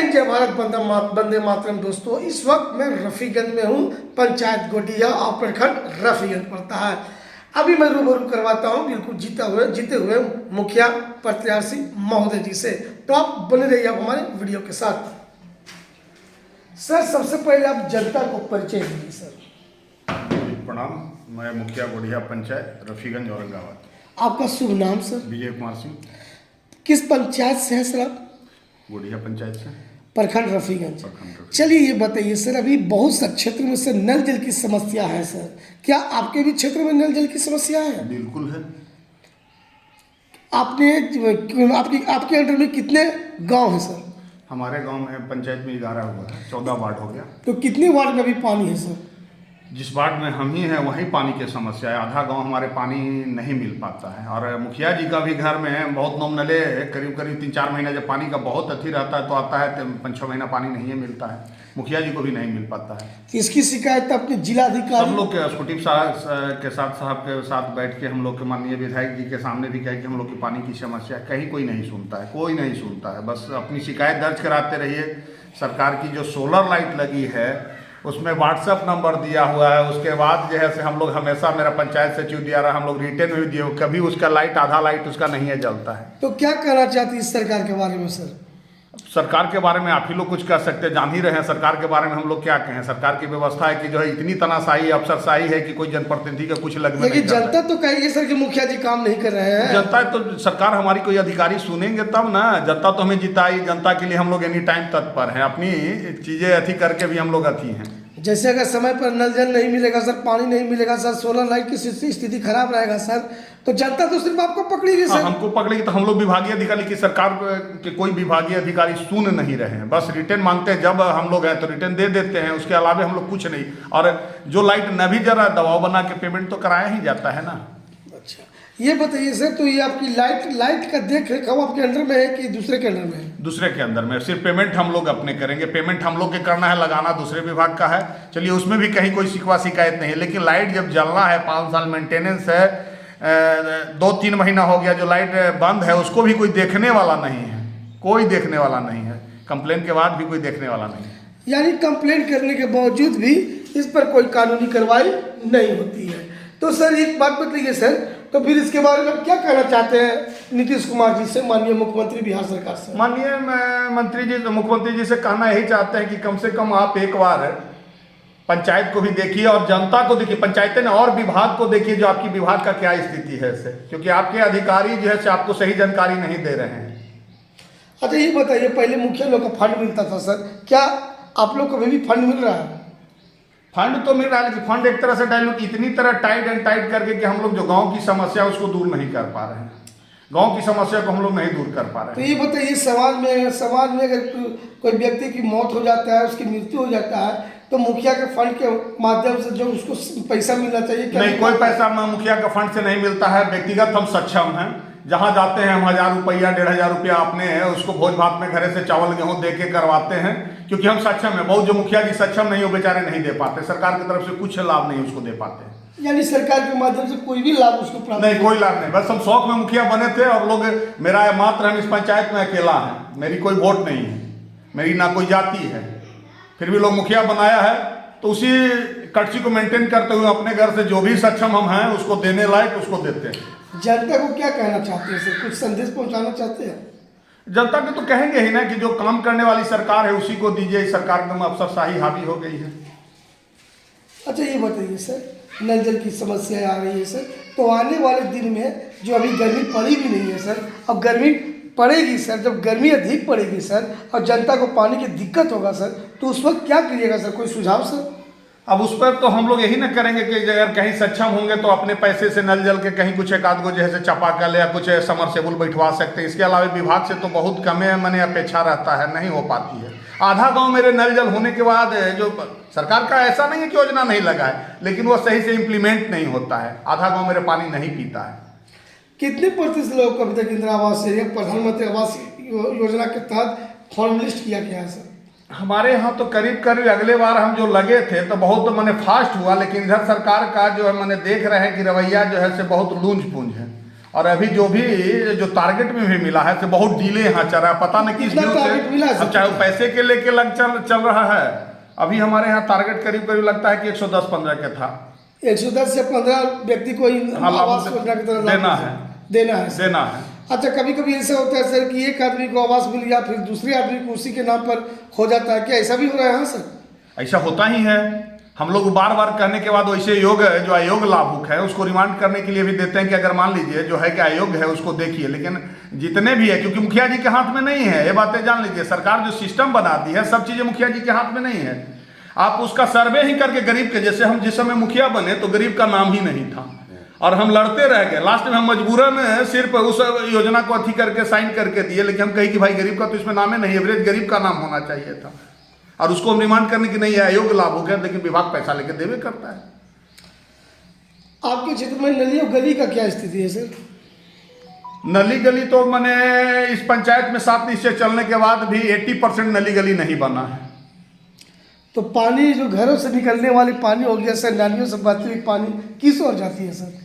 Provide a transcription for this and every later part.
हिंद, जय भारत, वंदे मातरम। दोस्तों, इस वक्त मैं रफीगंज में हूँ। पंचायत गोडिया और प्रखंड रफीगंज पड़ता है। अभी मैं रूबरू करवाता हूँ बिल्कुल जीते हुए मुखिया प्रत्याशी महोदय जी से। तो आप बने रहिए आप हमारे वीडियो के साथ। सर, सबसे पहले आप जनता को परिचय दीजिए। सर प्रणाम, मैं मुखिया गोडिया पंचायत रफीगंज औरंगाबाद। आपका शुभ नाम? सर विजय कुमार सिंह। किस पंचायत से है सर आप? गोडिया पंचायत से, प्रखंड रफीगंज। चलिए ये बताइए सर, अभी बहुत से क्षेत्र में सर नल जल की समस्या है सर, क्या आपके भी क्षेत्र में नल जल की समस्या है? बिल्कुल है। आपके अंडर में कितने गांव हैं सर? हमारे गांव में पंचायत में 11 हुआ है, 14 वार्ड हो गया। तो कितने वार्ड में अभी पानी है सर? जिस वार्ड में हम ही हैं वहीं पानी की समस्या है। आधा गांव हमारे पानी नहीं मिल पाता है। और मुखिया जी का भी घर में है, बहुत नॉमिनले करीब 3-4 महीना जब पानी का बहुत अति रहता है तो आता है, तो 5-6 महीना पानी नहीं मिलता है। मुखिया जी को भी नहीं मिल पाता है। इसकी शिकायत अपने जिलाधिकारी सब लोग के एसोटिव साहब के साथ बैठ के हम लोग के माननीय विधायक जी के सामने भी कहे कि हम लोग की पानी की समस्या कहीं कोई नहीं सुनता है, कोई नहीं सुनता है। बस अपनी शिकायत दर्ज कराते रहिए। सरकार की जो सोलर लाइट लगी है उसमें व्हाट्सएप नंबर दिया हुआ है। उसके बाद जो है से हम लोग हमेशा, मेरा पंचायत सचिव दिया रहा, हम लोग रिटर्न में भी दिए, कभी उसका लाइट, आधा लाइट उसका नहीं है जलता है। तो क्या कहना चाहती है इस सरकार के बारे में सर? सरकार के बारे में आप ही लोग कुछ कह सकते हैं, जान ही रहे हैं। सरकार के बारे में हम लोग क्या कहें? सरकार की व्यवस्था है कि जो है इतनी तनाशाही, अफसरशाही है कि कोई जनप्रतिनिधि का कुछ लगता नहीं। लेकिन जनता तो कहेगी सर कि मुखिया जी काम नहीं कर रहे हैं। जनता तो, सरकार हमारी कोई अधिकारी सुनेंगे तब ना। जनता तो हमें जिताई, जनता के लिए हम लोग एनी टाइम तत्पर हैं। अपनी चीजें अथी करके भी हम लोग अथी हैं। जैसे अगर समय पर नल जल नहीं मिलेगा सर, पानी नहीं मिलेगा सर, सोलर लाइट की स्थिति खराब रहेगा सर, तो जनता तो सिर्फ आपको पकड़ेगी सर। हमको पकड़ेगी तो हम लोग विभागीय अधिकारी की, सरकार के कोई विभागीय अधिकारी सुन नहीं रहे हैं। बस रिटर्न मांगते हैं, जब हम लोग हैं तो रिटर्न दे देते हैं, उसके अलावा हम लोग कुछ नहीं। और जो लाइट न भी जल रहा है, दबाव बना के पेमेंट तो कराया ही जाता है ना। अच्छा, ये बताइए सर, तो ये आपकी लाइट का देख रेख आपके अंडर में है कि दूसरे के अंडर में है? दूसरे के अंदर में। सिर्फ पेमेंट हम लोग अपने करेंगे। पेमेंट हम लोग के करना है, लगाना दूसरे विभाग का है। चलिए, उसमें भी कहीं कोई शिकायत नहीं है। लेकिन लाइट जब जलना है, 5 साल मेंटेनेंस है, 2-3 महीना हो गया जो लाइट बंद है, उसको भी कोई देखने वाला नहीं है। कोई देखने वाला नहीं है। कंप्लेन के बाद भी कोई देखने वाला नहीं है। यानी कंप्लेन करने के बावजूद भी इस पर कोई कानूनी कार्रवाई नहीं होती है। तो सर एक बात बताइए सर, तो फिर इसके बारे में क्या कहना चाहते हैं नीतीश कुमार जी से, माननीय मुख्यमंत्री बिहार सरकार से? माननीय मुख्यमंत्री जी से कहना यही चाहते हैं कि कम से कम आप एक बार पंचायत को भी देखिए और जनता को देखिए, पंचायतें ने और विभाग को देखिए, जो आपकी विभाग का क्या स्थिति है इससे, क्योंकि आपके अधिकारी जो है आपको सही जानकारी नहीं दे रहे हैं। अच्छा, ये बताइए, पहले मुखिया लोग का फंड मिलता था सर, क्या आप लोग को भी फंड मिल रहा है? फंड तो मिल रहा है, लेकिन फंड एक तरह से डायलूट, इतनी तरह टाइट करके कि हम लोग जो गांव की समस्या है उसको दूर नहीं कर पा रहे हैं। गांव की समस्या को हम लोग नहीं दूर कर पा रहे हैं। तो ये बताइए, समाज में अगर कोई व्यक्ति की मौत हो जाता है, उसकी मृत्यु हो जाता है, तो मुखिया के फंड के माध्यम से जो उसको पैसा मिलना चाहिए, क्या नहीं? कोई पैसा मुखिया के फंड से नहीं मिलता है। व्यक्तिगत हम सक्षम हैं, जहाँ जाते हैं हम 1000 रुपया 1500 रुपया अपने है उसको भोज भात में घरे से चावल गेहूँ दे के करवाते हैं, क्योंकि हम सक्षम हैं। बहुत जो मुखिया जी सक्षम नहीं हो, बेचारे नहीं दे पाते, सरकार की तरफ से कुछ लाभ नहीं उसको दे पाते। यानी सरकार के माध्यम से कोई भी लाभ उसको प्राप्त नहीं, कोई लाभ नहीं। बस हम शौक में मुखिया बने थे और लोग, मेरा मात्र हम इस पंचायत में अकेला है, मेरी कोई वोट नहीं है, मेरी ना कोई जाति है, फिर भी लोग मुखिया बनाया है। तो उसी कर्सी को मेंटेन करते हुए अपने घर से जो भी सक्षम हम हैं उसको देने लायक उसको देते हैं। जनता को क्या कहना चाहते हैं सर, कुछ संदेश पहुंचाना चाहते हैं? जनता को तो कहेंगे ही ना कि जो काम करने वाली सरकार है उसी को दीजिए। इस सरकार में अफसरशाही हावी हो गई है। अच्छा, ये बताइए सर, नल जल की समस्या आ रही है सर, तो आने वाले दिन में जो अभी गर्मी पड़ी भी नहीं है सर, अब गर्मी पड़ेगी सर, जब गर्मी अधिक पड़ेगी सर और जनता को पानी की दिक्कत होगा सर, तो उस वक्त क्या करिएगा सर? कोई सुझाव सर? अब उस पर तो हम लोग यही ना करेंगे कि अगर कहीं सक्षम होंगे तो अपने पैसे से नल जल के कहीं कुछ एक आध गो जैसे चापाकल या कुछ समरसेबुल बैठवा सकते हैं। इसके अलावा विभाग से तो बहुत कम है, मैंने अपेक्षा रहता है, नहीं हो पाती है। आधा गांव मेरे नल जल होने के बाद, जो सरकार का ऐसा नहीं है कि योजना नहीं लगा है, लेकिन वो सही से इम्प्लीमेंट नहीं होता है। आधा गाँव मेरे पानी नहीं पीता है। कितने प्रतिशत लोगों को अभी तक इंदिरा आवास या प्रधानमंत्री आवास योजना के तहत फॉर्म लिस्ट किया गया है सर? हमारे यहाँ तो करीब अगले बार हम जो लगे थे तो बहुत फास्ट हुआ, लेकिन इधर सरकार का जो है देख रहे हैं कि रवैया जो है से बहुत लूंज पूंज है। और अभी जो टारगेट में भी मिला है तो बहुत डिले यहाँ चल रहा है, पता नहीं किस कितना टारगेट मिला है अब चाहे वो पैसे के लेके चल रहा है। अभी हमारे यहाँ टारगेट करीब करीब लगता है कि 110-15 का था। 110 से 15 व्यक्ति को आवास योजना की तरह देना है। अच्छा, कभी कभी ऐसा होता है सर कि एक आदमी को आवास मिल गया, फिर दूसरे आदमी को उसी के नाम पर हो जाता है, क्या ऐसा भी हो रहा है? हाँ सर, ऐसा होता ही है। हम लोग बार बार कहने के बाद वैसे जो अयोग्य लाभुक है उसको रिमांड करने के लिए भी देते हैं कि अगर मान लीजिए जो है कि अयोग्य है उसको देखिए, लेकिन जितने भी है क्योंकि मुखिया जी के हाथ में नहीं है, ये बातें जान लीजिए। सरकार जो सिस्टम बना दी है सब चीजें मुखिया जी के हाथ में नहीं है। आप उसका सर्वे ही करके गरीब के, जैसे हम जिस समय मुखिया बने तो गरीब का नाम ही नहीं था और हम लड़ते रह गए, लास्ट में हम मजबूरन सिर्फ उस योजना को अथी करके साइन करके दिए, लेकिन हम कही कि भाई गरीब का तो इसमें नाम ही नहीं, एवरेज गरीब का नाम होना चाहिए था और उसको हम डिमांड करने की नहीं है, अयोग्य लाभ हो गया, लेकिन विभाग पैसा लेके देवे करता है। आपके क्षेत्र में नली और गली का क्या स्थिति है सर? नली गली तो मैंने इस पंचायत में 7 निश्चय चलने के बाद भी 80% नली गली नहीं बना है। तो पानी जो घरों से निकलने वाली पानी हो गया सर, नालियों से बहती हुई पानी किस ओर जाती है सर?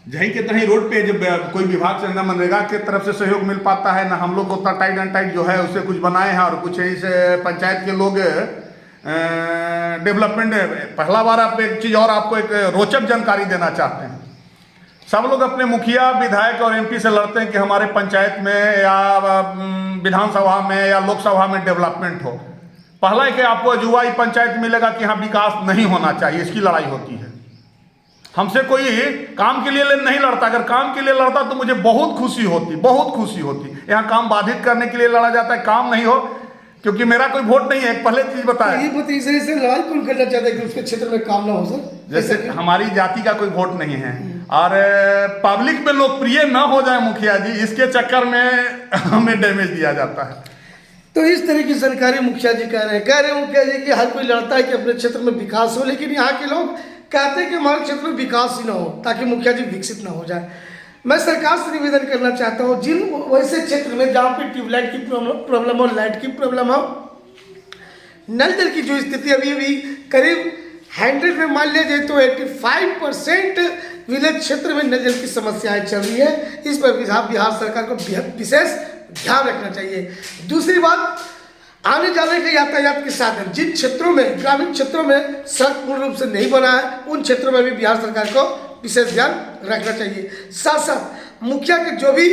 जहीं के तहीं रोड पे जब कोई विभाग से न मनरेगा की तरफ से सहयोग मिल पाता है, ना हम लोग उतना टाइट एंड टाइट जो है उससे कुछ बनाए हैं, और कुछ इस पंचायत के लोग डेवलपमेंट। पहला बार आप एक चीज़ और आपको एक रोचक जानकारी देना चाहते हैं। सब लोग अपने मुखिया विधायक और एमपी से लड़ते हैं कि हमारे पंचायत में या विधानसभा में या लोकसभा में डेवलपमेंट हो। पहला है कि आपको अजुवाई पंचायत मिलेगा कि यहाँ विकास नहीं होना चाहिए, इसकी लड़ाई होती है। हमसे कोई काम के लिए नहीं लड़ता, अगर काम के लिए लड़ता तो मुझे बहुत खुशी होती। यहाँ काम बाधित करने के लिए लड़ा जाता है, काम नहीं हो क्योंकि मेरा कोई वोट नहीं है। पहले चीज बताया, ये बताइए सर, इससे लड़ाई कौन करना चाहता है कि उसके क्षेत्र में काम ना हो सर? जैसे हमारी जाति का कोई वोट नहीं है और पब्लिक में लोकप्रिय ना हो जाए मुखिया जी, इसके चक्कर में हमें डैमेज दिया जाता है। तो इस तरह की सरकारी मुखिया जी कह रहे हैं मुखिया जी कि हर कोई लड़ता है कि अपने क्षेत्र में विकास हो, लेकिन यहाँ के लोग कहते हैं कि हमारे क्षेत्र में विकास ही ना हो ताकि मुखिया जी विकसित ना हो जाए। मैं सरकार से निवेदन करना चाहता हूँ, जिन वैसे क्षेत्र में जहाँ पे ट्यूबलाइट की प्रॉब्लम हो, लाइट की प्रॉब्लम हो, नल जल की जो स्थिति अभी करीब 100 में मान लिया जाए तो 85% विलेज क्षेत्र में नल जल की समस्याएं चल रही है। इस पर बिहार सरकार को विशेष ध्यान रखना चाहिए। दूसरी बात, आने जाने के यातायात के साधन जिन क्षेत्रों में, ग्रामीण क्षेत्रों में सड़क पूर्ण रूप से नहीं बना है, उन क्षेत्रों में भी बिहार सरकार को विशेष ध्यान रखना चाहिए। साथ साथ मुखिया के जो भी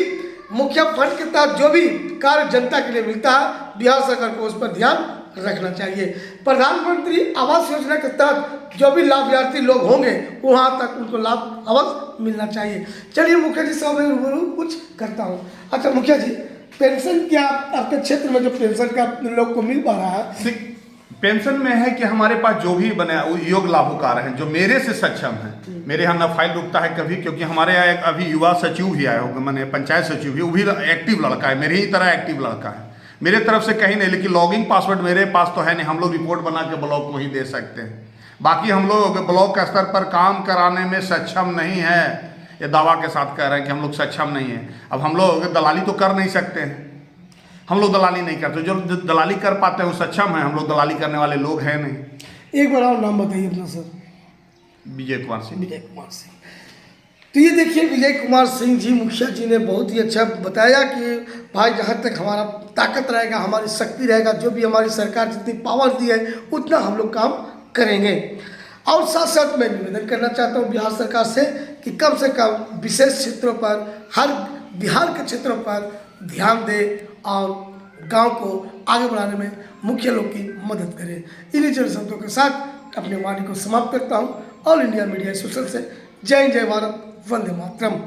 मुखिया फंड के तहत जो भी कार्य जनता के लिए मिलता है, बिहार सरकार को उस पर ध्यान रखना चाहिए। प्रधानमंत्री आवास योजना के तहत जो भी लाभार्थी लोग होंगे वहाँ तक उनको लाभ अवश्य मिलना चाहिए। चलिए मुखिया जी से मैं रूबरू कुछ करता हूँ। अच्छा मुखिया जी, पेंशन क्या आपके क्षेत्र में जो पेंशन का लोग को मिल पा रहा है? पेंशन में है कि हमारे पास जो भी बने योग्य लाभुकार हैं जो मेरे से सक्षम हैं, मेरे यहाँ न फाइल रुकता है कभी, क्योंकि हमारे यहाँ एक अभी युवा सचिव भी आया होगा, मैंने पंचायत सचिव भी, वो भी एक्टिव लड़का है, मेरे ही तरह एक्टिव लड़का है। मेरे तरफ से कहीं नहीं, लेकिन लॉगिंग पासवर्ड मेरे पास तो है नहीं, हम लोग रिपोर्ट बना के ब्लॉक को ही दे सकते हैं। बाकी हम लोग ब्लॉक स्तर पर काम कराने में सक्षम नहीं है, ये दावा के साथ कह रहे हैं कि हम लोग सक्षम नहीं हैं। अब हम लोग दलाली तो कर नहीं सकते हैं, हम लोग दलाली नहीं करते, जो दलाली कर पाते हैं वो सक्षम है, हम लोग दलाली करने वाले लोग हैं नहीं। एक बार और नाम बताइए अपना सर। विजय कुमार सिंह। विजय कुमार सिंह। तो ये देखिए विजय कुमार सिंह जी मुखिया जी ने बहुत ही अच्छा बताया कि भाई जहाँ तक हमारा ताकत रहेगा, हमारी शक्ति रहेगा, जो भी हमारी सरकार जितनी पावर दी है उतना हम लोग काम करेंगे। और साथ साथ मैं निवेदन करना चाहता हूँ बिहार सरकार से कि कम विशेष क्षेत्रों पर, हर बिहार के क्षेत्रों पर ध्यान दे और गांव को आगे बढ़ाने में मुख्य लोग की मदद करें। इन्हीं जन शब्दों के साथ अपने वाणी को समाप्त करता हूँ। ऑल इंडिया मीडिया एसोसिएशन से जय हिंद, जय भारत, वंदे मातरम।